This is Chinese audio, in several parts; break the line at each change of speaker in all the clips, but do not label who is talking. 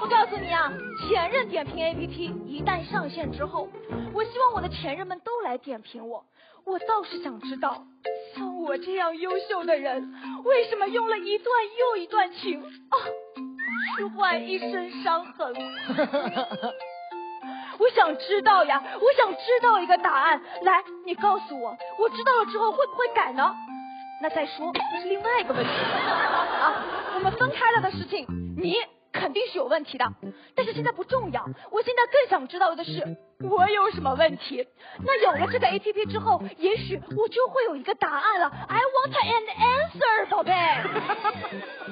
告诉你啊，前任点评 APP 一旦上线之后，我希望我的前任们都来点评我。我倒是想知道，像我这样优秀的人，为什么用了一段又一段情啊，去换一身伤痕？我想知道呀，我想知道一个答案。来，你告诉我，我知道了之后会不会改呢？那再说，那是另外一个问题啊。我们分开了的事情，你肯定是有问题的，但是现在不重要。我现在更想知道的是，我有什么问题？那有了这个 APP 之后，也许我就会有一个答案了。I want an answer， 宝贝。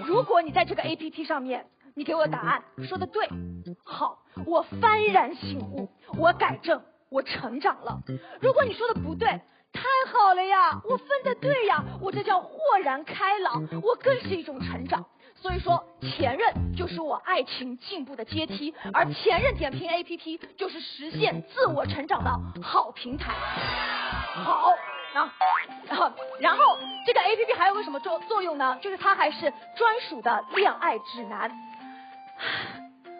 如果你在这个 APP 上面，你给我答案，说的对，好，我幡然醒悟，我改正，我成长了。如果你说的不对，太好了呀，我分的对呀，我这叫豁然开朗，我更是一种成长。所以说，前任就是我爱情进步的阶梯，而前任点评 APP 就是实现自我成长的好平台。好啊，然后这个 APP 还有个什么作用呢？就是它还是专属的恋爱指南。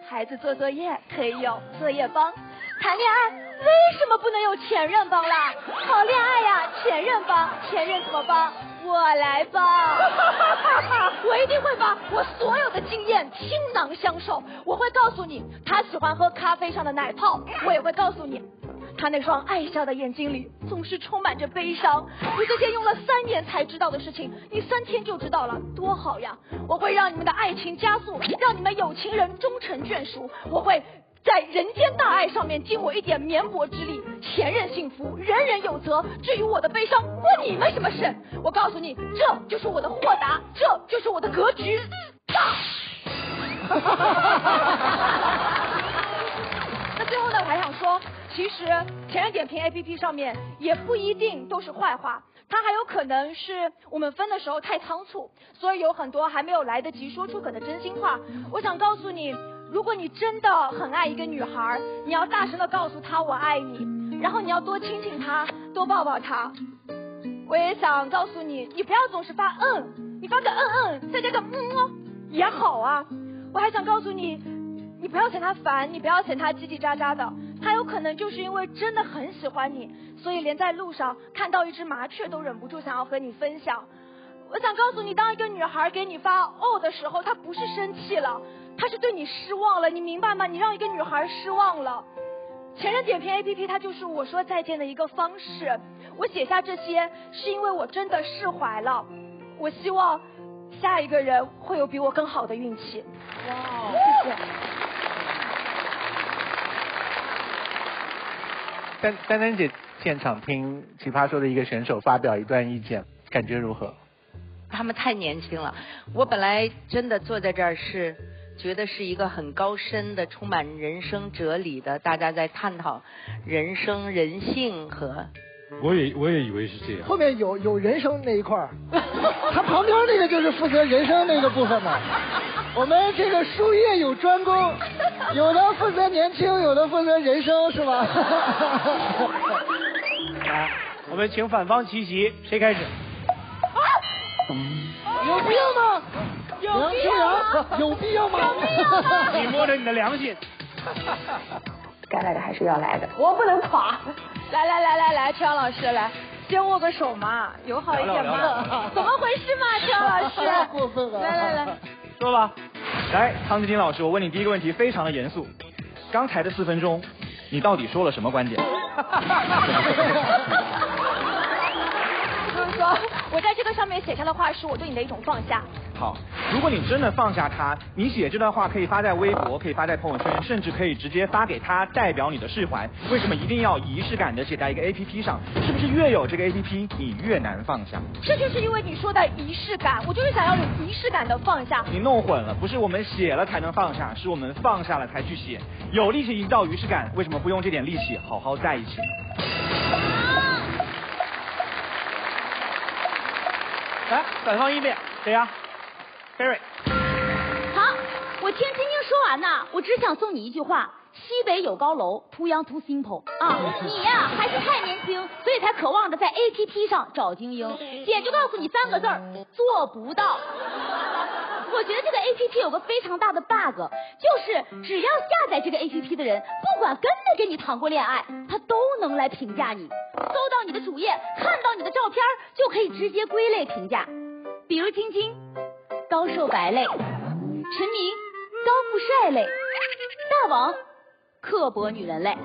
孩子做作业可以有作业帮，谈恋爱为什么不能有前任帮啦？好恋爱呀，前任帮，前任怎么帮？我来帮。我一定会把我所有的经验倾囊相授。我会告诉你，他喜欢喝咖啡上的奶泡，我也会告诉你，他那双爱笑的眼睛里总是充满着悲伤。你这些用了3年才知道的事情，你3天就知道了，多好呀！我会让你们的爱情加速，让你们有情人终成眷属。我会在人间大爱上面尽我一点绵薄之力。前任幸福，人人有责。至于我的悲伤，关你们什么事？我告诉你，这就是我的豁达，这就是我的格局大。那最后呢，我还想说，其实前任点评 APP 上面也不一定都是坏话，它还有可能是我们分的时候太仓促，所以有很多还没有来得及说出口的真心话。我想告诉你，如果你真的很爱一个女孩，你要大声的告诉她我爱你，然后你要多亲亲她，多抱抱她。我也想告诉你，你不要总是发你发个再加个也好啊。我还想告诉你，你不要嫌她烦，你不要嫌她叽叽喳喳的，她有可能就是因为真的很喜欢你，所以连在路上看到一只麻雀都忍不住想要和你分享。我想告诉你，当一个女孩给你发的时候，她不是生气了，她是对你失望了，你明白吗？你让一个女孩失望了。前任点评 APP 它就是我说再见的一个方式。我写下这些是因为我真的释怀了，我希望下一个人会有比我更好的运气。哇，谢
谢。丹丹姐现场听奇葩说的一个选手发表一段意见，感觉如何？
他们太年轻了，我本来真的坐在这儿是觉得是一个很高深的、充满人生哲理的，大家在探讨人生、人性和。
我也以为是这样。
后面有人生那一块儿，他旁边那个就是负责人生那个部分嘛。我们这个术业有专攻，有的负责年轻，有的负责人生，是吧？
来，我们请反方齐席，谁开始？
有必要吗？梁秋阳，有必要吗？
你摸着你的良心。
该来的还是要来的，我不能垮。
来，邱阳老师来，先握个手嘛，友好一点嘛。怎么回事嘛，邱阳老师？
太过分了。
来，
说吧。来，汤志金老师，我问你第一个问题，非常的严肃。刚才的4分钟，你到底说了什么观点？
就是说我在这个上面写下的话是我对你的一种放下。
好，如果你真的放下他，你写这段话可以发在微博，可以发在朋友圈，甚至可以直接发给他，代表你的释怀。为什么一定要仪式感的写在一个 APP 上？是不是越有这个 APP， 你越难放下？
这就是因为你说的仪式感，我就是想要有仪式感的放下。
你弄混了，不是我们写了才能放下，是我们放下了才去写。有力气营造仪式感，为什么不用这点力气好好在一起呢？来，反方一辩，谁呀？Barry。
好，我听晶晶说完呐，我只想送你一句话：西北有高楼 ，too young too simple 啊！你呀还是太年轻，所以才渴望着在 APP 上找精英。姐就告诉你3个字儿：做不到。我觉得这个 APP 有个非常大的 bug， 就是只要下载这个 APP 的人，不管跟没跟你谈过恋爱，他都能来评价你。搜到你的主页，看到你的照片，就可以直接归类评价。比如晶晶，高瘦白类；陈明，高富帅类；大王，刻薄女人类。哎，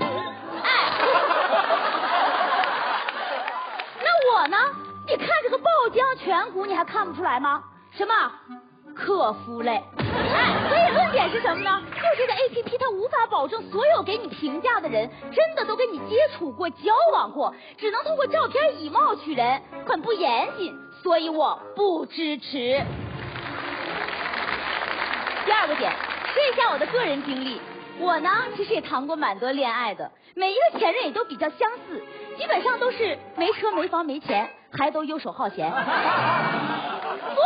那我呢？你看这个爆浆颧骨，你还看不出来吗？什么？克夫类。哎，所以论点是什么呢？就这个 APP 它无法保证所有给你评价的人真的都跟你接触过、交往过，只能通过照片以貌取人，很不严谨，所以我不支持。第二个点，说一下我的个人经历。我呢，其实也谈过蛮多恋爱的，每一个前任也都比较相似，基本上都是没车没房没钱，还都游手好闲，做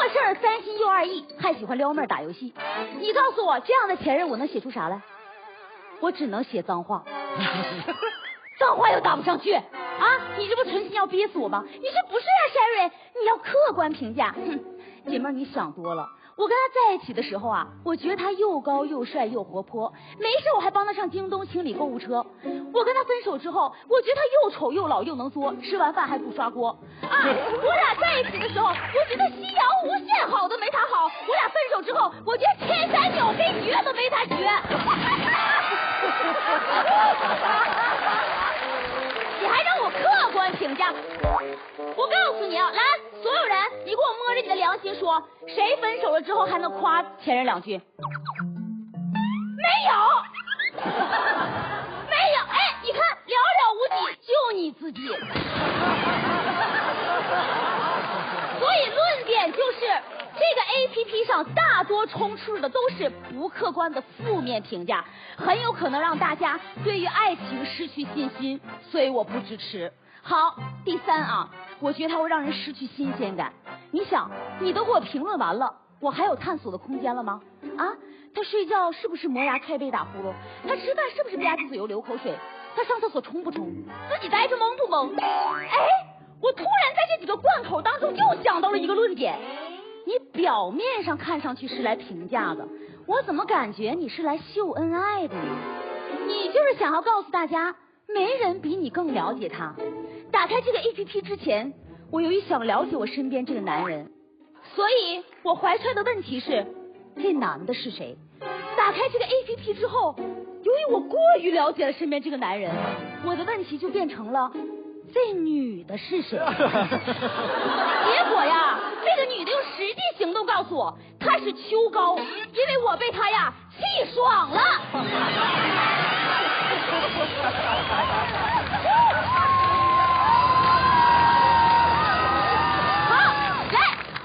事儿三心又二意，还喜欢撩妹打游戏。你告诉我，这样的前任我能写出啥来？我只能写脏话，脏话又打不上去啊！你这不存心要憋死我吗？你说不是啊 ，Sherry， 你要客观评价。哼，姐妹儿，你想多了。我跟他在一起的时候啊，我觉得他又高又帅又活泼，没事我还帮他上京东清理购物车。我跟他分手之后，我觉得他又丑又老又能作，吃完饭还不刷锅啊！我俩在一起的时候，我觉得夕阳无限好都没他好；我俩分手之后，我觉得天山鸟飞绝都没他绝。你还让我客观评价？我告诉你啊，来，所有人，你给我摸着你的良心说，谁分手了之后还能夸前任两句？没有，没有。哎，你看，寥寥无几，就你自己。所以论点就是，这个 APP 上大多充斥的都是不客观的负面评价，很有可能让大家对于爱情失去信心，所以我不支持。好，第三啊，我觉得它会让人失去新鲜感。你想，你都给我评论完了，我还有探索的空间了吗？啊，他睡觉是不是磨牙开背打呼噜？他吃饭是不是吧唧嘴又流口水？他上厕所冲不冲？自己待着懵不懵？哎，我突然在这几个贯口当中又想到了一个论点。你表面上看上去是来评价的，我怎么感觉你是来秀恩爱的呢？你就是想要告诉大家，没人比你更了解他。打开这个 APP 之前，我由于想了解我身边这个男人，所以我怀揣的问题是，这男的是谁？打开这个 APP 之后，由于我过于了解了身边这个男人，我的问题就变成了，这女的是谁？结果呀，这个女的用实际行动告诉我，她是秋高，因为我被她呀气爽了。好，来，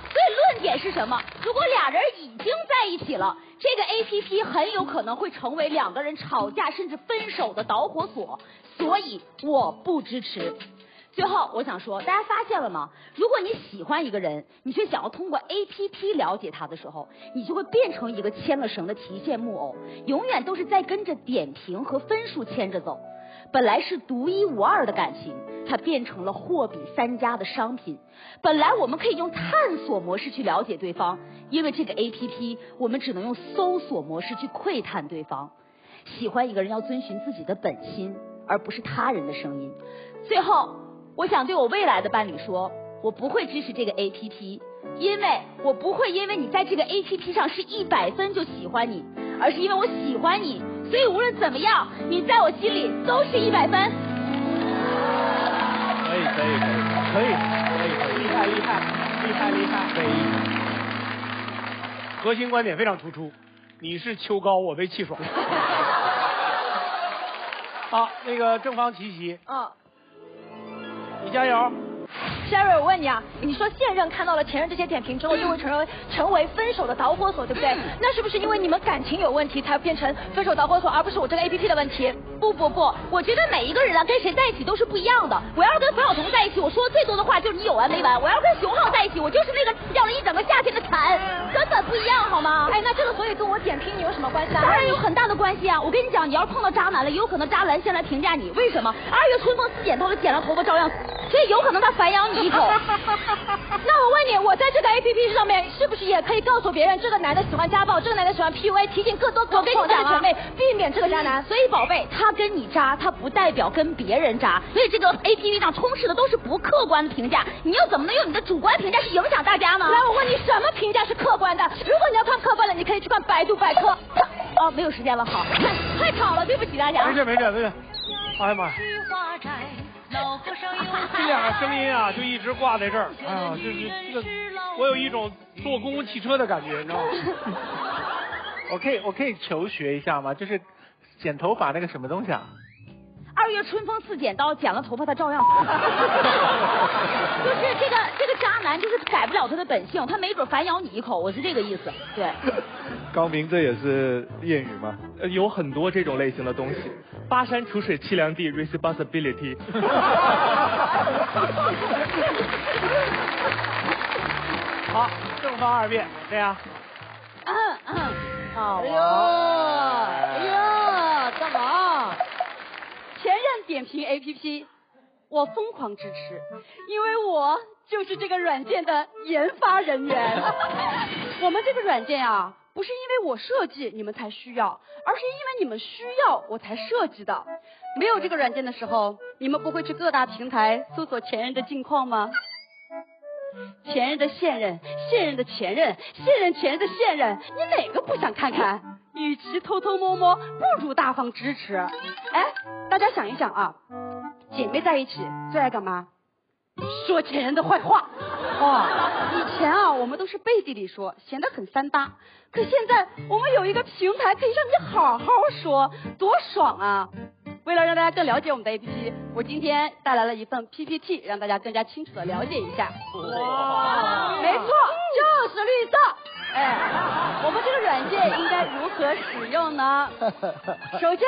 所以论点是什么？如果俩人已经在一起了，这个 APP 很有可能会成为两个人吵架甚至分手的导火索，所以我不支持。最后我想说，大家发现了吗？如果你喜欢一个人，你却想要通过 APP 了解他的时候，你就会变成一个牵了绳的提线木偶，永远都是在跟着点评和分数牵着走。本来是独一无二的感情，它变成了货比三家的商品。本来我们可以用探索模式去了解对方，因为这个 APP 我们只能用搜索模式去窥探对方。喜欢一个人要遵循自己的本心，而不是他人的声音。最后我想对我未来的伴侣说，我不会支持这个 APP， 因为我不会因为你在这个 APP 上是100分就喜欢你，而是因为我喜欢你，所以无论怎么样，你在我心里都是100分。
可以，厉害，可以。核心观点非常突出，你是秋高，我被气爽。好，那个正方齐齐。你加油。
Sherry， 我问你啊，你说现任看到了前任这些点评之后，就会成为分手的导火索，对不对？那是不是因为你们感情有问题，才变成分手导火索，而不是我这个 APP 的问题？不，我觉得每一个人啊，跟谁在一起都是不一样的。我要是跟冯小彤在一起，我说的最多的话就是你有完没完；我要是跟熊浩在一起，我就是那个掉了一整个夏天的蝉，根本不一样，好吗？哎，那这个所以跟我点评你有什么关系啊？当然有很大的关系啊！我跟你讲，你要是碰到渣男了，也有可能渣男先来评价你，为什么？2月春风似剪刀的剪了头发照样
所以有可能他反咬你一口。那我问你，我在这个 APP 上面是不是也可以告诉别人这个男的喜欢家暴，这个男的喜欢 PUA， 提醒更多我跟你讲姐妹避免这个渣男。所以宝贝，他跟你渣，他不代表跟别人渣。所以这个 APP 上充斥的都是不客观的评价，你又怎么能用你的主观评价去影响大家呢？来，我问你，什么评价是客观的？如果你要看客观的，你可以去看百度百科。哦，没有时间了，好，太吵了，对不起大家。
没事。哎呀妈呀！这两个声音啊，就一直挂在这儿。哎呀，这个，我有一种坐公共汽车的感觉，你知道吗？
我可以求学一下吗？就是剪头发那个什么东西啊
？2月春风似剪刀，剪了头发他照样死。就是这个渣男，就是改不了他的本性，他没准反咬你一口，我是这个意思。对。
高明，这也是谚语吗？
有很多这种类型的东西。巴山楚水凄凉地 ，responsibility。
好，正方2遍，这样。
好。
哎呀，干嘛？前任点评 APP， 我疯狂支持，因为我就是这个软件的研发人员。我们这个软件啊，不是因为我设计你们才需要，而是因为你们需要我才设计的。没有这个软件的时候，你们不会去各大平台搜索前任的近况吗？前任的现任，现任的前任，现任前任的现任，你哪个不想看看？与其偷偷摸摸，不如大方支持。哎，大家想一想啊，姐妹在一起最爱干嘛？说前任的坏话。以前啊，我们都是背地里说，显得很三八。可现在我们有一个平台可以让你好好说，多爽啊！为了让大家更了解我们的 APP， 我今天带来了一份 PPT， 让大家更加清楚的了解一下。哇，没错，就是绿色。哎，我们这个软件应该如何使用呢？首先，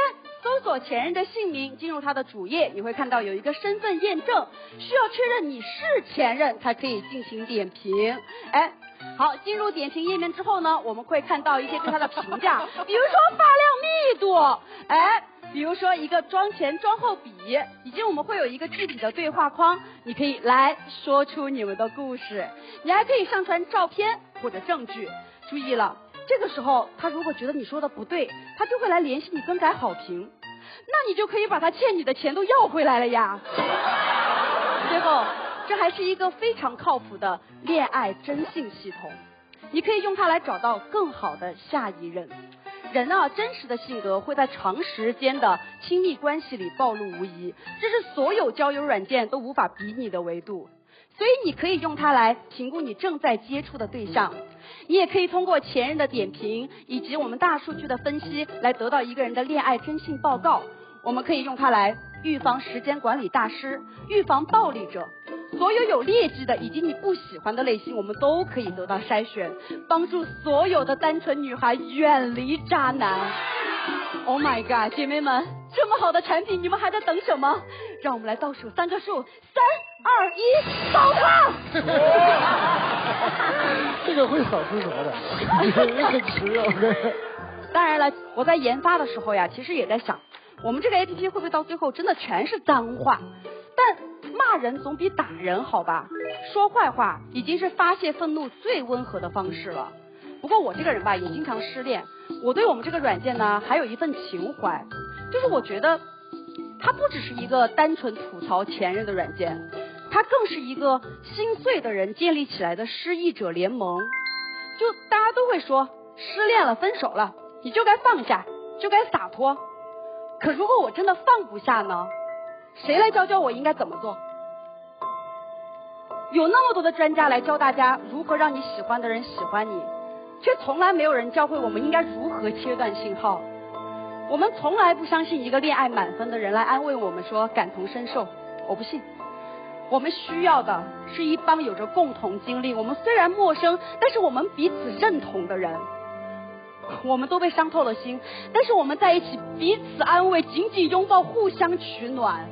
搜索前任的姓名，进入他的主页，你会看到有一个身份验证，需要确认你是前任才可以进行点评。哎，好，进入点评页面之后呢，我们会看到一些对他的评价，比如说发量密度，哎，比如说一个妆前妆后比，以及我们会有一个具体的对话框，你可以来说出你们的故事，你还可以上传照片或者证据。注意了，这个时候他如果觉得你说的不对，他就会来联系你更改好评，那你就可以把他欠你的钱都要回来了呀。最后，这还是一个非常靠谱的恋爱征信系统，你可以用它来找到更好的下一任。人啊，真实的性格会在长时间的亲密关系里暴露无遗，这是所有交友软件都无法比拟的维度。所以你可以用它来评估你正在接触的对象，你也可以通过前任的点评以及我们大数据的分析来得到一个人的恋爱征信报告。我们可以用它来预防时间管理大师，预防暴力者，所有有劣迹的以及你不喜欢的类型，我们都可以得到筛选，帮助所有的单纯女孩远离渣男。Oh my god， 姐妹们，这么好的产品，你们还在等什么？让我们来倒数3个数，3、2、1，扫它！
这个会扫出什么的？很迟啊！
当然了，我在研发的时候呀，其实也在想，我们这个 APP 会不会到最后真的全是脏话？但骂人总比打人好吧？说坏话已经是发泄愤怒最温和的方式了。不过我这个人吧，也经常失恋，我对我们这个软件呢，还有一份情怀，就是我觉得它不只是一个单纯吐槽前任的软件，它更是一个心碎的人建立起来的失意者联盟。就大家都会说，失恋了，分手了，你就该放下，就该洒脱。可如果我真的放不下呢？谁来教我应该怎么做？有那么多的专家来教大家如何让你喜欢的人喜欢你，却从来没有人教会我们应该如何切断信号。我们从来不相信一个恋爱满分的人来安慰我们说感同身受，我不信。我们需要的是一帮有着共同经历，我们虽然陌生，但是我们彼此认同的人。我们都被伤透了心，但是我们在一起彼此安慰，紧紧拥抱，互相取暖。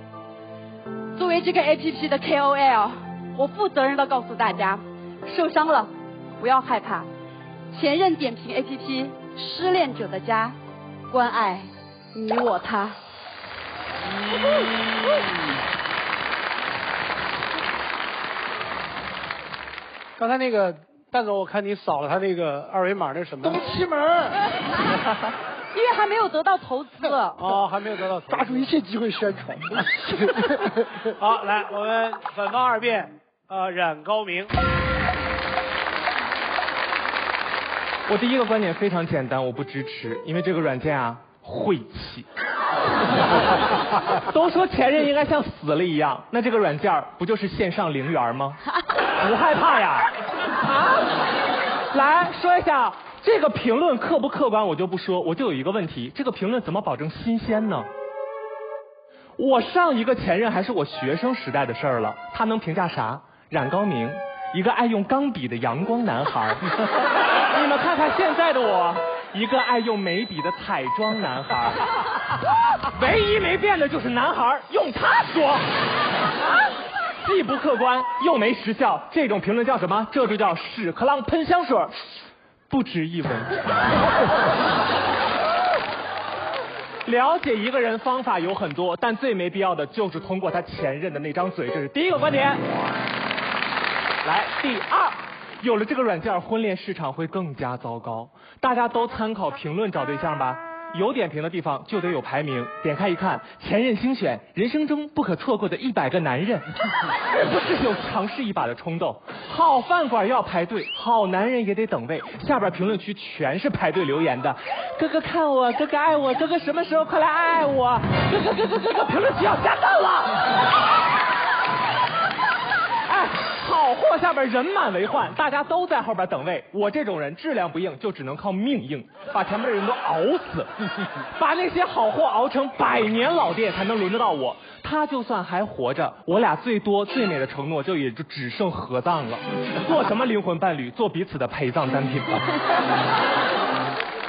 作为这个 APP 的 KOL， 我负责任的告诉大家，受伤了不要害怕，前任点评 APP， 失恋者的家，关爱你我他。
刚才那个蛋总，我看你扫了他那个二维码，那是什么？
东七门。
因为还没有得到投资。
哦，还没有得到投资。
抓住一切机会宣传。
好，来，我们反方二辩，冉高明。
我第一个观点非常简单，我不支持，因为这个软件啊晦气。都说前任应该像死了一样，那这个软件不就是线上零元吗？不害怕呀？啊？来说一下这个评论客不客观，我就不说，我就有一个问题，这个评论怎么保证新鲜呢？我上一个前任还是我学生时代的事儿了，他能评价啥？冉高明，一个爱用钢笔的阳光男孩。你们看看现在的我，一个爱用眉笔的彩妆男孩。唯一没变的就是男孩用他说，既不客观又没时效，这种评论叫什么？这就叫屎壳郎喷香水，不值一文。了解一个人方法有很多，但最没必要的就是通过他前任的那张嘴，这是第一个观点。来，第二，有了这个软件，婚恋市场会更加糟糕。大家都参考评论找对象吧，有点评的地方就得有排名，点开一看，前任精选，人生中不可错过的100个男人，是不是有尝试一把的冲动？好饭馆要排队，好男人也得等位。下边评论区全是排队留言的，哥哥看我，哥哥爱我，哥哥什么时候快来爱我？哥，评论区要加赞了。好货下边人满为患，大家都在后边等位。我这种人质量不硬，就只能靠命硬，把前面的人都熬死，把那些好货熬成100年老店，才能轮得到我。他就算还活着，我俩最多最美的承诺也就只剩合葬了。做什么灵魂伴侣？做彼此的陪葬单品吧。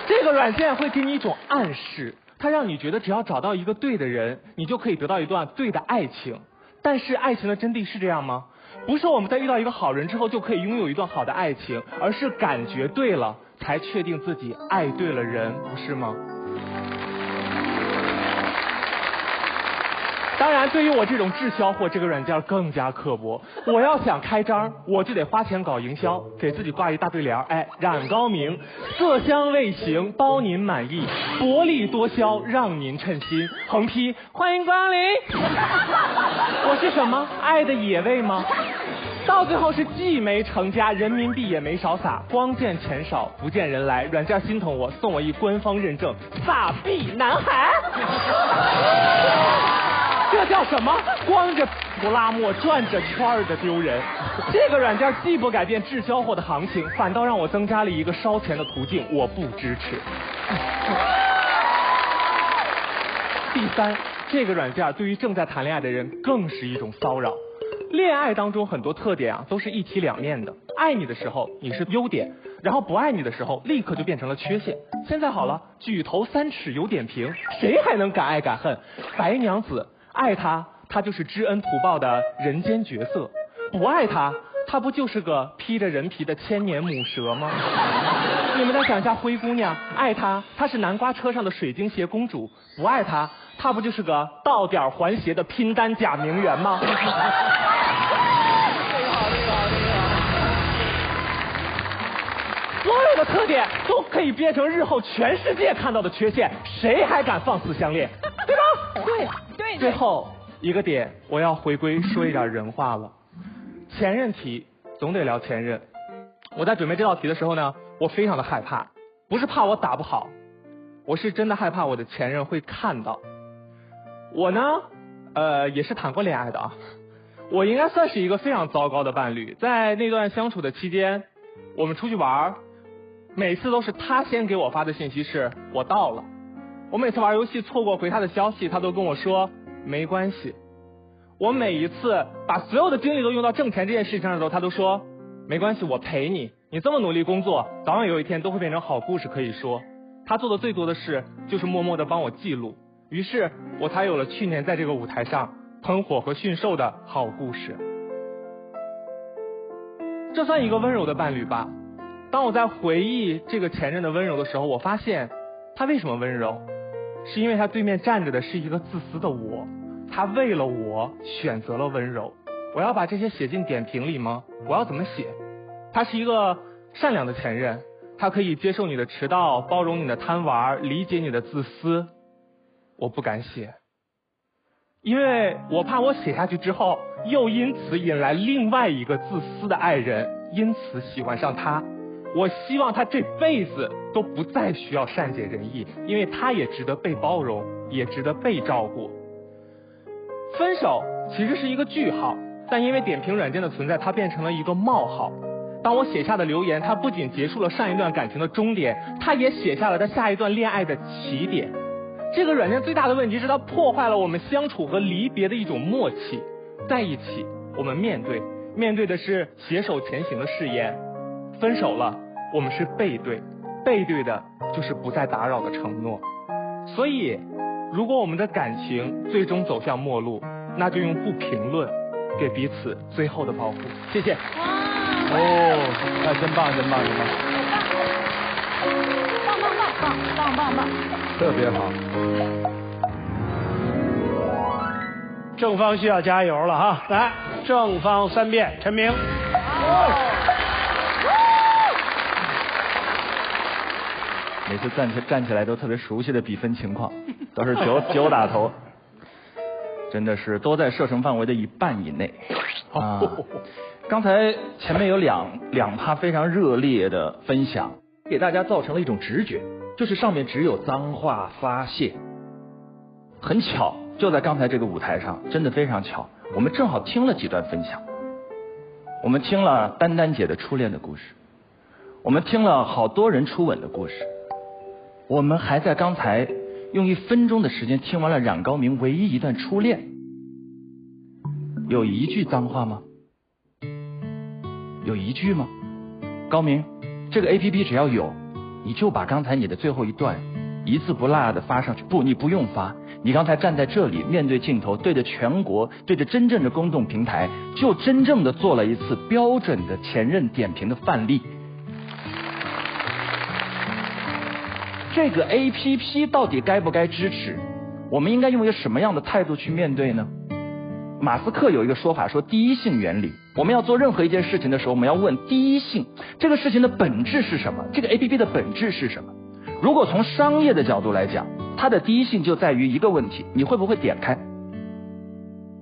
这个软件会给你一种暗示，它让你觉得只要找到一个对的人，你就可以得到一段对的爱情。但是爱情的真谛是这样吗？不是我们在遇到一个好人之后就可以拥有一段好的爱情，而是感觉对了才确定自己爱对了人，不是吗？当然，对于我这种滞销货，这个软件更加刻薄。我要想开张，我就得花钱搞营销，给自己挂一大对联，冉高明，色香味形，包您满意，薄利多销，让您称心。横批：欢迎光临。我是什么？爱的野味吗？到最后是既没成家，人民币也没少撒，光见钱少，不见人来。软件心疼我，送我一官方认证，撒币男孩。这叫什么？光着不拉磨，转着圈儿的丢人。这个软件既不改变滞销货的行情，反倒让我增加了一个烧钱的途径，我不支持。第三，这个软件对于正在谈恋爱的人更是一种骚扰。恋爱当中很多特点都是一体两面的，爱你的时候你是优点，然后不爱你的时候立刻就变成了缺陷。现在好了，举头3尺有点评，谁还能敢爱敢恨？白娘子爱他，他就是知恩图报的人间角色；不爱他，他不就是个披着人皮的千年母蛇吗？你们再想一下灰姑娘，爱他，她是南瓜车上的水晶鞋公主；不爱他，她不就是个到点还鞋的拼单假名媛吗？所有的特点都可以变成日后全世界看到的缺陷，谁还敢放肆相恋？对吧？对。最后一个点，我要回归说一点人话了。前任题总得聊前任。我在准备这道题的时候呢，我非常的害怕，不是怕我打不好，我是真的害怕我的前任会看到。我呢，也是谈过恋爱的啊。我应该算是一个非常糟糕的伴侣，在那段相处的期间，我们出去玩，每次都是他先给我发的信息是我到了。我每次玩游戏错过回他的消息，他都跟我说没关系。我每一次把所有的精力都用到挣钱这件事情上的时候，他都说没关系，我陪你，你这么努力工作，早晚有一天都会变成好故事可以说。他做的最多的事就是默默的帮我记录，于是我才有了去年在这个舞台上喷火和驯兽的好故事。这算一个温柔的伴侣吧。当我在回忆这个前任的温柔的时候，我发现他为什么温柔，是因为他对面站着的是一个自私的我，他为了我选择了温柔。我要把这些写进点评里吗？我要怎么写？他是一个善良的前任，他可以接受你的迟到，包容你的贪玩，理解你的自私。我不敢写，因为我怕我写下去之后，又因此引来另外一个自私的爱人，因此喜欢上他。我希望他这辈子都不再需要善解人意，因为他也值得被包容，也值得被照顾。分手其实是一个句号，但因为点评软件的存在，它变成了一个冒号。当我写下的留言，它不仅结束了上一段感情的终点，它也写下了它下一段恋爱的起点。这个软件最大的问题是它破坏了我们相处和离别的一种默契。在一起，我们面对的是携手前行的誓言；分手了，我们是背对的就是不再打扰的承诺。所以，如果我们的感情最终走向末路，那就用不评论给彼此最后的保护。谢谢。
那真棒，
棒，
特别好。
正方需要加油了哈，来，正方3遍，陈明。
每次站起来都特别熟悉的比分情况，都是9打头，真的是都在射程范围的1半以内啊。刚才前面有两趴非常热烈的分享，给大家造成了一种直觉，就是上面只有脏话发泄。很巧，就在刚才这个舞台上，真的非常巧，我们正好听了几段分享。我们听了丹丹姐的初恋的故事，我们听了好多人初吻的故事，我们还在刚才用1分钟的时间听完了冉高明唯一一段初恋。有一句脏话吗？有一句吗？高明，这个 APP 只要有，你就把刚才你的最后一段一字不落的发上去。不，你不用发，你刚才站在这里，面对镜头，对着全国，对着真正的公众平台，就真正的做了一次标准的前任点评的范例。这个 APP 到底该不该支持？我们应该用一个什么样的态度去面对呢？马斯克有一个说法，说第一性原理。我们要做任何一件事情的时候，我们要问第一性，这个事情的本质是什么？这个 APP 的本质是什么？如果从商业的角度来讲，它的第一性就在于一个问题：你会不会点开？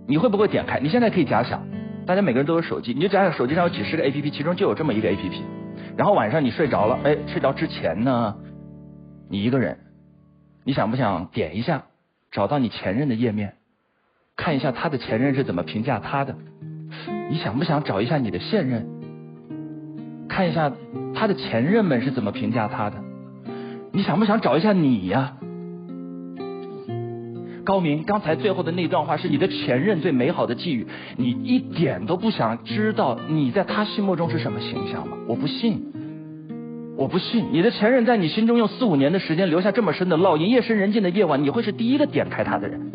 你会不会点开？你现在可以假想，大家每个人都有手机，你就假想手机上有几十个 APP， 其中就有这么一个 APP。然后晚上你睡着了，睡着之前呢，你一个人，你想不想点一下，找到你前任的页面？看一下他的前任是怎么评价他的，你想不想找一下你的现任，看一下他的前任们是怎么评价他的，你想不想找一下你呀？高明，刚才最后的那段话是你的前任最美好的寄语，你一点都不想知道你在他心目中是什么形象吗？我不信，你的前任在你心中用4、5年的时间留下这么深的烙印，夜深人静的夜晚，你会是第一个点开他的人。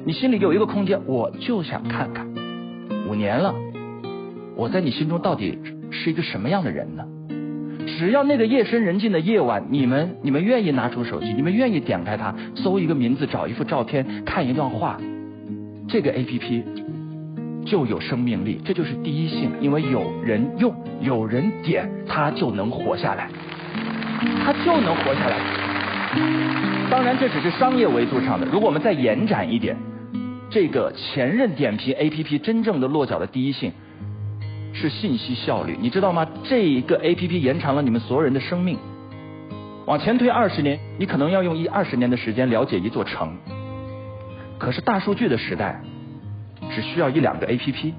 你心里有一个空间，我就想看看5年了，我在你心中到底是一个什么样的人呢？只要那个夜深人静的夜晚，你们愿意拿出手机，你们愿意点开它，搜一个名字，找一幅照片，看一段话，这个 APP 就有生命力。这就是第一性，因为有人用，有人点，它就能活下来，当然这只是商业维度上的，如果我们再延展一点，这个前任点评 APP 真正的落脚的第一性是信息效率。你知道吗？这一个 APP 延长了你们所有人的生命。往前推20年，你可能要用20年的时间了解一座城。可是大数据的时代，只需要1、2个 APP，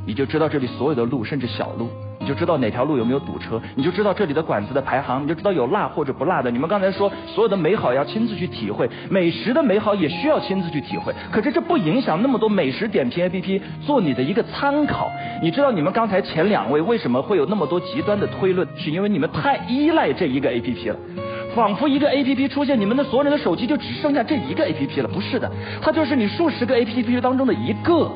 你就知道这里所有的路，甚至小路，你就知道哪条路有没有堵车，你就知道这里的馆子的排行，你就知道有辣或者不辣的。你们刚才说所有的美好要亲自去体会，美食的美好也需要亲自去体会，可是这不影响那么多美食点评 APP 做你的一个参考。你知道你们刚才前2位为什么会有那么多极端的推论，是因为你们太依赖这一个 APP 了，仿佛一个 APP 出现，你们的所有人的手机就只剩下这一个 APP 了。不是的，它就是你数十个 APP 当中的一个，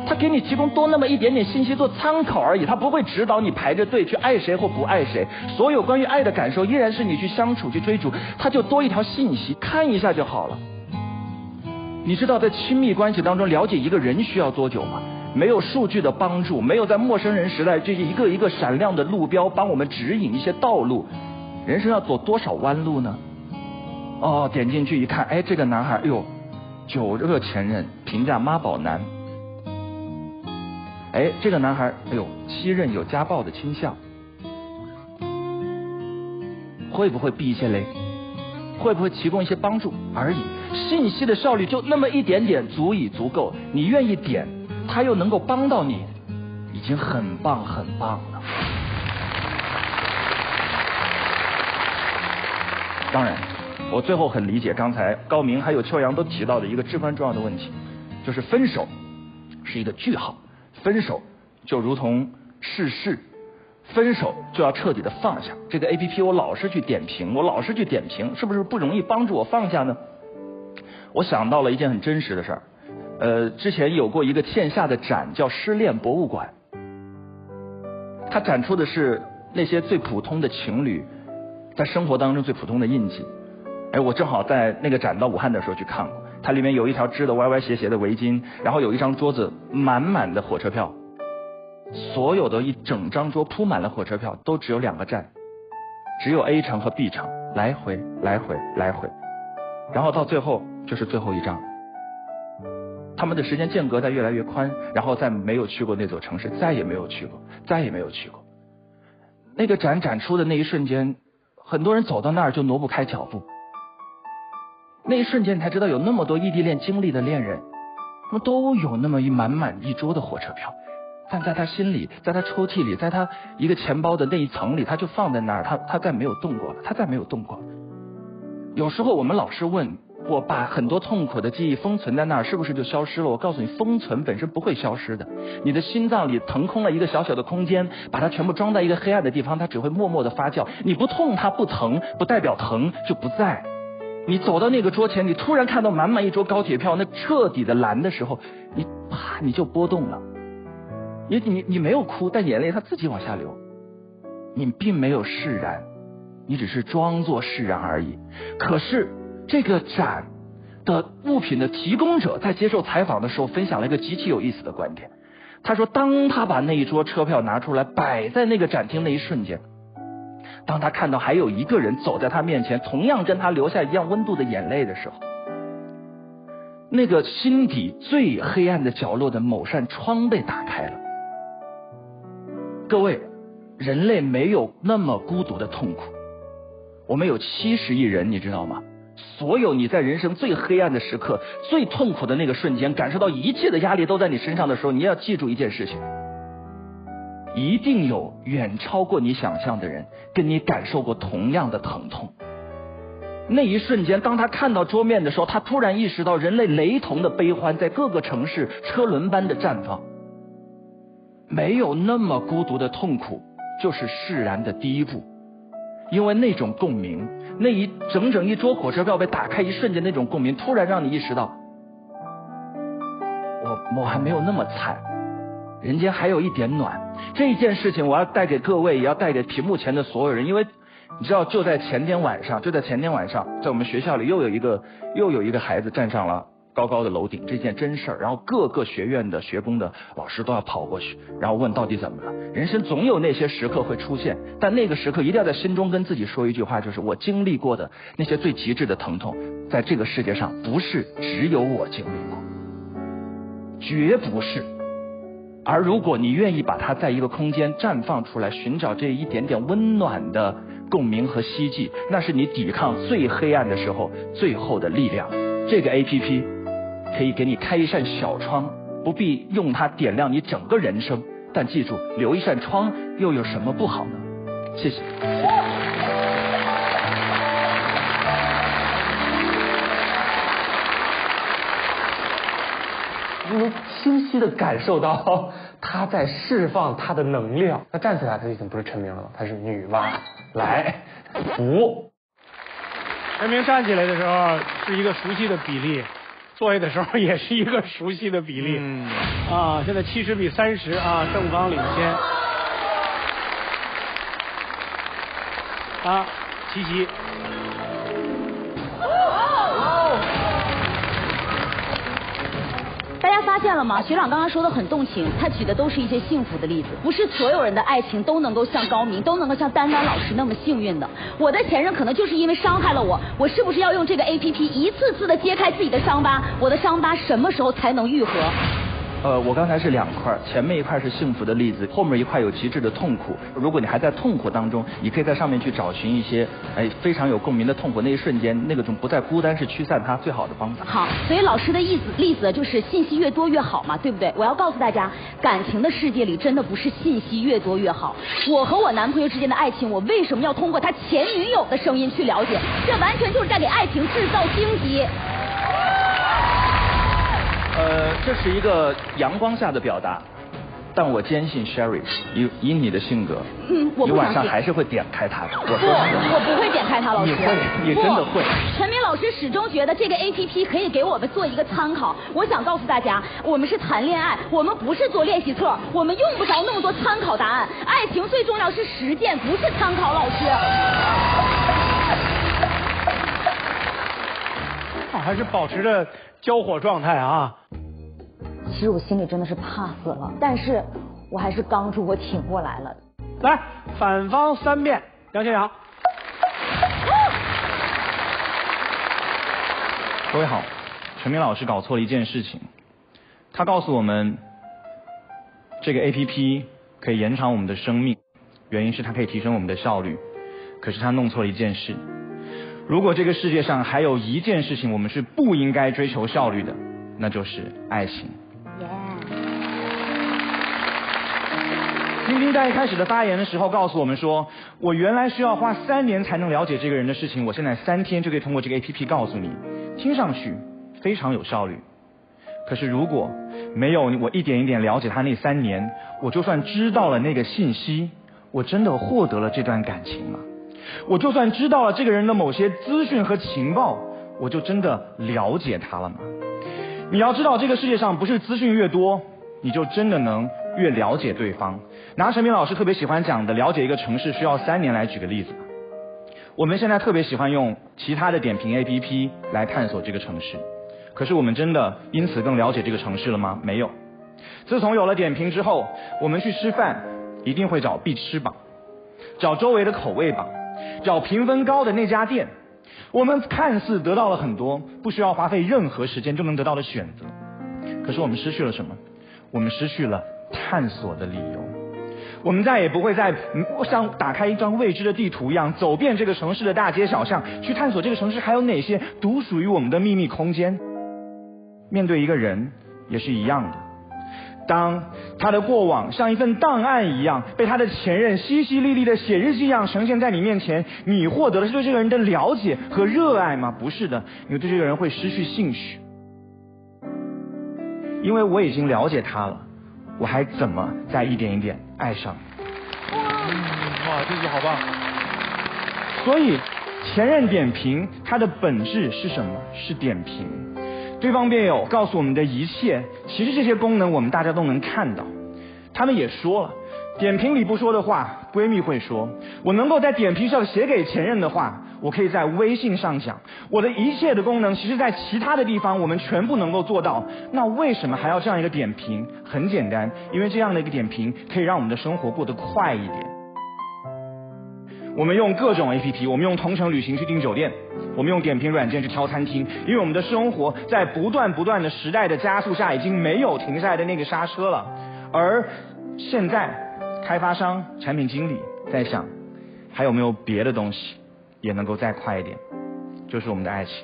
它给你提供多那么一点点信息做参考而已，它不会指导你排着队去爱谁或不爱谁。所有关于爱的感受依然是你去相处去追逐，它就多一条信息，看一下就好了。你知道在亲密关系当中了解一个人需要多久吗？没有数据的帮助，没有在陌生人时代这一个一个闪亮的路标帮我们指引一些道路，人生要走多少弯路呢？哦，点进去一看，哎，这个男孩，哎呦，9个前任评价妈宝男。哎，这个男孩，哎呦，7任有家暴的倾向，会不会避一些雷？会不会提供一些帮助而已？信息的效率就那么一点点，足够。你愿意点，它又能够帮到你，已经很棒很棒了。当然，我最后很理解刚才高明还有秋阳都提到的一个至关重要的问题，就是分手是一个句号，分手就如同逝世，分手就要彻底的放下。这个 APP 我老是去点评，是不是不容易帮助我放下呢？我想到了一件很真实的事儿，之前有过一个线下的展叫失恋博物馆，它展出的是那些最普通的情侣在生活当中最普通的印记。哎，我正好在那个展到武汉的时候去看过，它里面有一条织的歪歪斜斜的围巾，然后有一张桌子满满的火车票，所有的一整张桌铺满了火车票，都只有2个站，只有 A 城和 B 城，来回，然后到最后就是最后一张。他们的时间间隔在越来越宽，然后再没有去过那座城市，再也没有去过。那个展出的那一瞬间，很多人走到那儿就挪不开脚步。那一瞬间你才知道，有那么多异地恋经历的恋人，他们都有那么满一桌的火车票，但在他心里，在他抽屉里，在他一个钱包的那一层里，他就放在那儿，他再没有动过了，有时候我们老是问我，把很多痛苦的记忆封存在那儿，是不是就消失了？我告诉你，封存本身不会消失的。你的心脏里腾空了一个小小的空间，把它全部装在一个黑暗的地方，它只会默默的发酵。你不痛它不疼，不代表疼就不在。你走到那个桌前，你突然看到满一桌高铁票，那彻底的蓝的时候，你就波动了。你没有哭，但眼泪它自己往下流。你并没有释然，你只是装作释然而已。可是这个展的物品的提供者在接受采访的时候分享了一个极其有意思的观点。他说，当他把那一桌车票拿出来摆在那个展厅那一瞬间，当他看到还有一个人走在他面前，同样跟他留下一样温度的眼泪的时候，那个心底最黑暗的角落的某扇窗被打开了。各位，人类没有那么孤独的痛苦，我们有70亿人，你知道吗？所有你在人生最黑暗的时刻，最痛苦的那个瞬间，感受到一切的压力都在你身上的时候，你要记住一件事情，一定有远超过你想象的人跟你感受过同样的疼痛。那一瞬间，当他看到桌面的时候，他突然意识到人类雷同的悲欢在各个城市车轮般的绽放。没有那么孤独的痛苦，就是释然的第一步。因为那种共鸣，那整整一桌火车票被打开一瞬间，那种共鸣突然让你意识到，我还没有那么惨，人间还有一点暖。这件事情我要带给各位，也要带给屏幕前的所有人。因为你知道，就在前天晚上，在我们学校里又有一个孩子站上了高高的楼顶，这件真事儿。然后各个学院的学工的老师都要跑过去，然后问到底怎么了。人生总有那些时刻会出现，但那个时刻一定要在心中跟自己说一句话，就是我经历过的那些最极致的疼痛，在这个世界上不是只有我经历过，绝不是。而如果你愿意把它在一个空间绽放出来，寻找这一点点温暖的共鸣和希冀，那是你抵抗最黑暗的时候最后的力量。这个 APP 可以给你开一扇小窗，不必用它点亮你整个人生，但记住，留一扇窗又有什么不好呢？谢谢。
你能清晰的感受到他在释放他的能量。他站起来，他已经不是陈明了，他是女娲来福。
陈明站起来的时候是一个熟悉的比例，坐下的时候也是一个熟悉的比例。现在70比30啊，郑刚领先。齐齐。
大家发现了吗？学长刚刚说的很动情，他举的都是一些幸福的例子，不是所有人的爱情都能够像高明，都能够像丹丹老师那么幸运的。我的前任可能就是因为伤害了我，我是不是要用这个 APP 一次次的揭开自己的伤疤？我的伤疤什么时候才能愈合？
我刚才是2块，前面一块是幸福的例子，后面一块有极致的痛苦。如果你还在痛苦当中，你可以在上面去找寻一些非常有共鸣的痛苦，那一瞬间那个种不再孤单是驱散它最好的方法。
好，所以老师的例子就是信息越多越好嘛，对不对？我要告诉大家，感情的世界里真的不是信息越多越好。我和我男朋友之间的爱情，我为什么要通过他前女友的声音去了解？这完全就是在给爱情制造荆棘。
这是一个阳光下的表达，但我坚信 Sherry 以你的性格，
我不相信，
你晚上还是会点开它的。
我不会点开它，老师。
你会，你真的会。
陈明老师始终觉得这个 APP 可以给我们做一个参考。我想告诉大家，我们是谈恋爱，我们不是做练习册，我们用不着那么多参考答案。爱情最重要是实践，不是参考。老师。
还是保持着交火状态啊！
其实我心里真的是怕死了，但是我还是刚住，我挺过来了。
来，反方3辩，杨千阳。
各位好，陈明老师搞错了一件事情，他告诉我们这个 APP 可以延长我们的生命，原因是它可以提升我们的效率，可是他弄错了一件事。如果这个世界上还有一件事情我们是不应该追求效率的，那就是爱情。晶晶在一开始的发言的时候告诉我们说，我原来需要花3年才能了解这个人的事情，我现在3天就可以通过这个 APP 告诉你，听上去非常有效率。可是如果没有我一点一点了解他那3年，我就算知道了那个信息，我真的获得了这段感情吗？我就算知道了这个人的某些资讯和情报，我就真的了解他了吗？你要知道，这个世界上不是资讯越多，你就真的能越了解对方。拿陈明老师特别喜欢讲的了解一个城市需要3年来举个例子。我们现在特别喜欢用其他的点评 APP 来探索这个城市，可是我们真的因此更了解这个城市了吗？没有。自从有了点评之后，我们去吃饭一定会找必吃榜，找周围的口味榜，找评分高的那家店。我们看似得到了很多不需要花费任何时间就能得到的选择，可是我们失去了什么？我们失去了探索的理由。我们再也不会再像打开一张未知的地图一样，走遍这个城市的大街小巷，去探索这个城市还有哪些独属于我们的秘密空间。面对一个人也是一样的，当他的过往像一份档案一样被他的前任淅淅沥沥的写日记一样呈现在你面前，你获得的是对这个人的了解和热爱吗？不是的，你对这个人会失去兴趣。因为我已经了解他了，我还怎么再一点一点爱上？
哇，这句好棒！
所以前任点评它的本质是什么？是点评。对方辩友告诉我们的一切，其实这些功能我们大家都能看到。他们也说了，点评里不说的话，闺蜜会说。我能够在点评上写给前任的话，我可以在微信上讲。我的一切的功能，其实在其他的地方我们全部能够做到。那为什么还要这样一个点评？很简单，因为这样的一个点评可以让我们的生活过得快一点。我们用各种 APP， 我们用同程旅行去订酒店，我们用点评软件去挑餐厅，因为我们的生活在不断的时代的加速下，已经没有停下来的那个刹车了。而现在开发商、产品经理在想，还有没有别的东西也能够再快一点，就是我们的爱情。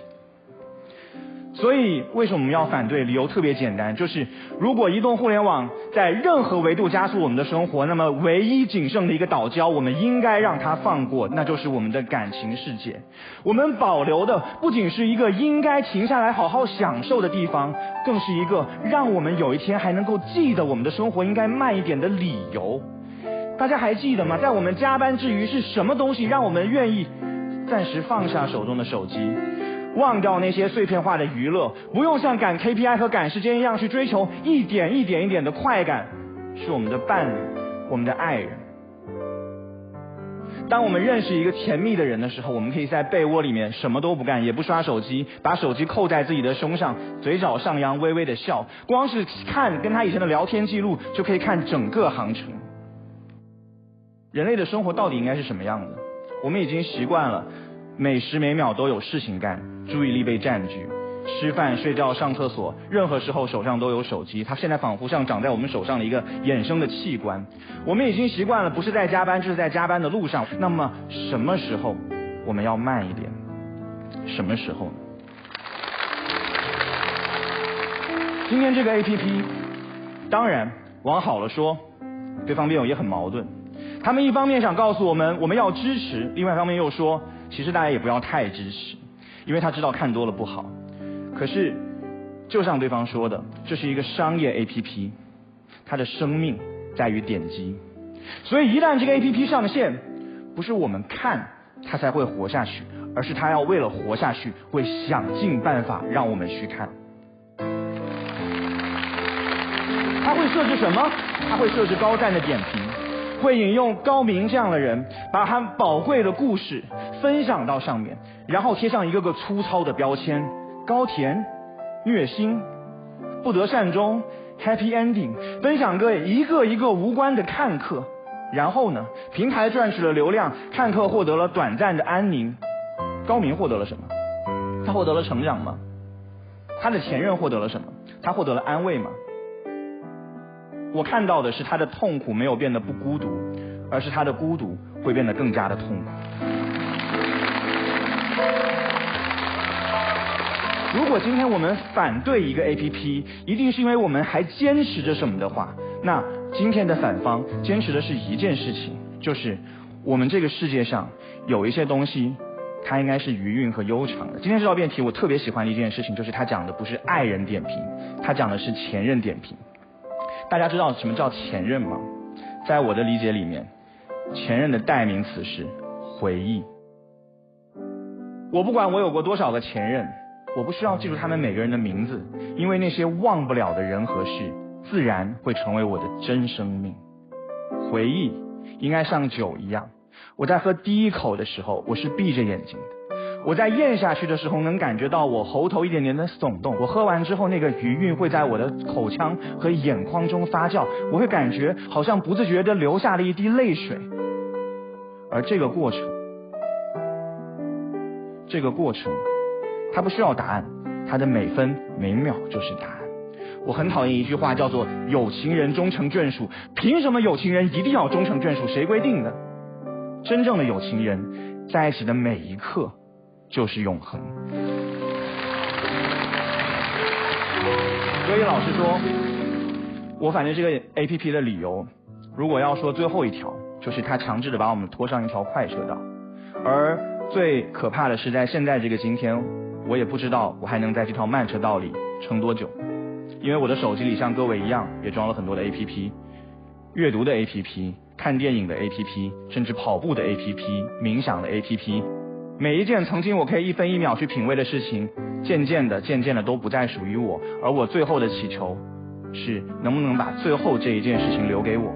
所以为什么我们要反对？理由特别简单，就是如果移动互联网在任何维度加速我们的生活，那么唯一仅剩的一个岛礁，我们应该让它放过，那就是我们的感情世界。我们保留的不仅是一个应该停下来好好享受的地方，更是一个让我们有一天还能够记得我们的生活应该慢一点的理由。大家还记得吗？在我们加班之余，是什么东西让我们愿意暂时放下手中的手机，忘掉那些碎片化的娱乐，不用像赶 KPI 和赶时间一样去追求一点一点的快感？是我们的伴侣，我们的爱人。当我们认识一个甜蜜的人的时候，我们可以在被窝里面什么都不干，也不刷手机，把手机扣在自己的胸上，嘴角上扬，微微的笑，光是看跟他以前的聊天记录就可以看整个航程。人类的生活到底应该是什么样的？我们已经习惯了每时每秒都有事情干，注意力被占据，吃饭、睡觉、上厕所，任何时候手上都有手机，它现在仿佛像长在我们手上的一个衍生的器官。我们已经习惯了不是在加班就是在加班的路上，那么什么时候我们要慢一点？什么时候呢？今天这个 APP 当然往好了说，对方辩友也很矛盾，他们一方面想告诉我们要支持，另外一方面又说其实大家也不要太支持，因为他知道看多了不好。可是就像对方说的，这是一个商业 APP， 它的生命在于点击，所以一旦这个 APP 上线，不是我们看它才会活下去，而是它要为了活下去会想尽办法让我们去看。它会设置什么？它会设置高赞的点评，会引用高明这样的人，把他宝贵的故事分享到上面，然后贴上一个个粗糙的标签，高甜、虐心、不得善终、Happy Ending， 分享给一个一个无关的看客。然后呢，平台赚取了流量，看客获得了短暂的安宁。高明获得了什么？他获得了成长吗？他的前任获得了什么？他获得了安慰吗？我看到的是他的痛苦没有变得不孤独，而是他的孤独会变得更加的痛苦。如果今天我们反对一个 APP， 一定是因为我们还坚持着什么的话，那今天的反方坚持的是一件事情，就是我们这个世界上有一些东西它应该是余韵和悠长的。今天这道辩题我特别喜欢的一件事情，就是他讲的不是爱人点评，他讲的是前任点评。大家知道什么叫前任吗？在我的理解里面，前任的代名词是回忆。我不管我有过多少个前任，我不需要记住他们每个人的名字，因为那些忘不了的人和事自然会成为我的真生命。回忆应该像酒一样，我在喝第一口的时候我是闭着眼睛的，我在咽下去的时候能感觉到我喉头一点点的耸动，我喝完之后那个余韵会在我的口腔和眼眶中发酵，我会感觉好像不自觉地流下了一滴泪水。而这个过程它不需要答案，它的每分每秒就是答案。我很讨厌一句话叫做有情人终成眷属，凭什么有情人一定要终成眷属？谁规定的？真正的有情人在一起的每一刻就是永恒。所以老实说，我反正这个 APP 的理由，如果要说最后一条，就是它强制的把我们拖上一条快车道。而最可怕的是，在现在这个今天，我也不知道我还能在这条慢车道里撑多久，因为我的手机里像各位一样也装了很多的 APP， 阅读的 APP， 看电影的 APP， 甚至跑步的 APP， 冥想的 APP， 每一件曾经我可以一分一秒去品味的事情，渐渐的都不再属于我。而我最后的祈求是，能不能把最后这一件事情留给我？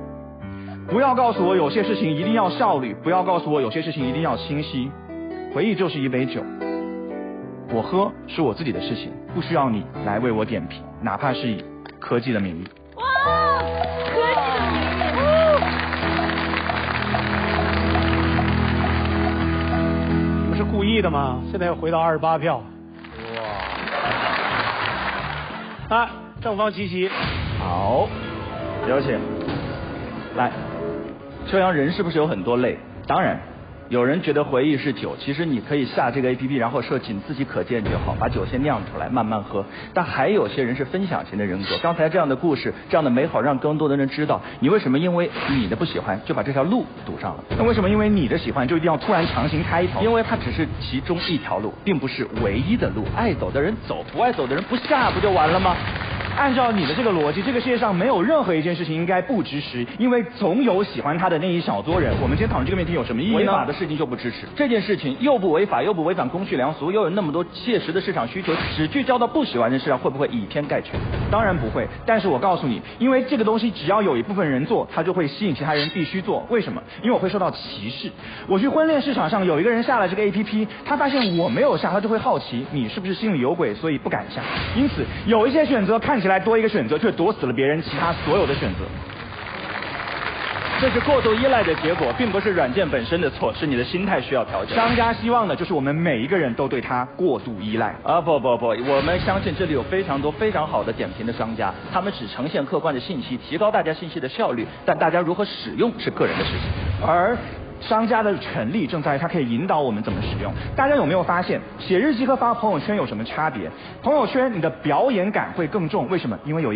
不要告诉我有些事情一定要效率，不要告诉我有些事情一定要清晰。回忆就是一杯酒，我喝是我自己的事情，不需要你来为我点评，哪怕是以科技的名义。
哇，科技的名义！
你们是故意的吗？现在又回到28票。哇！啊，正方齐齐。
好，有请。来，秋阳，人是不是有很多类？当然。有人觉得回忆是酒，其实你可以下这个 APP， 然后设仅自己可见就好，把酒先酿出来慢慢喝。但还有些人是分享型的人格，刚才这样的故事，这样的美好，让更多的人知道，你为什么因为你的不喜欢就把这条路堵上了？
那为什么因为你的喜欢就一定要突然强行开一条？
因为它只是其中一条路，并不是唯一的路。爱走的人走，不爱走的人不下，不就完了吗？
按照你的这个逻辑，这个世界上没有任何一件事情应该不支持，因为总有喜欢他的那一小撮人。我们今天讨论这个问题有什么意义呢？
违法的事情就不支持，这件事情又不违法，又不违反公序良俗，又有那么多切实的市场需求，只聚焦到不喜欢的事上，会不会以偏概全？
当然不会，但是我告诉你，因为这个东西只要有一部分人做，他就会吸引其他人必须做。为什么？因为我会受到歧视。我去婚恋市场上有一个人下了这个 APP， 他发现我没有下，他就会好奇你是不是心里有鬼，所以不敢下。因此有一些选择看起来多一个选择，却夺死了别人其他所有的选择。
这是过度依赖的结果，并不是软件本身的错，是你的心态需要调整。
商家希望的就是我们每一个人都对它过度依赖。
不，我们相信这里有非常多非常好的点评的商家，他们只呈现客观的信息，提高大家信息的效率，但大家如何使用是个人的事情。
而商家的权利正在于它可以引导我们怎么使用。大家有没有发现，写日记和发朋友圈有什么差别？朋友圈你的表演感会更重，为什么？因为有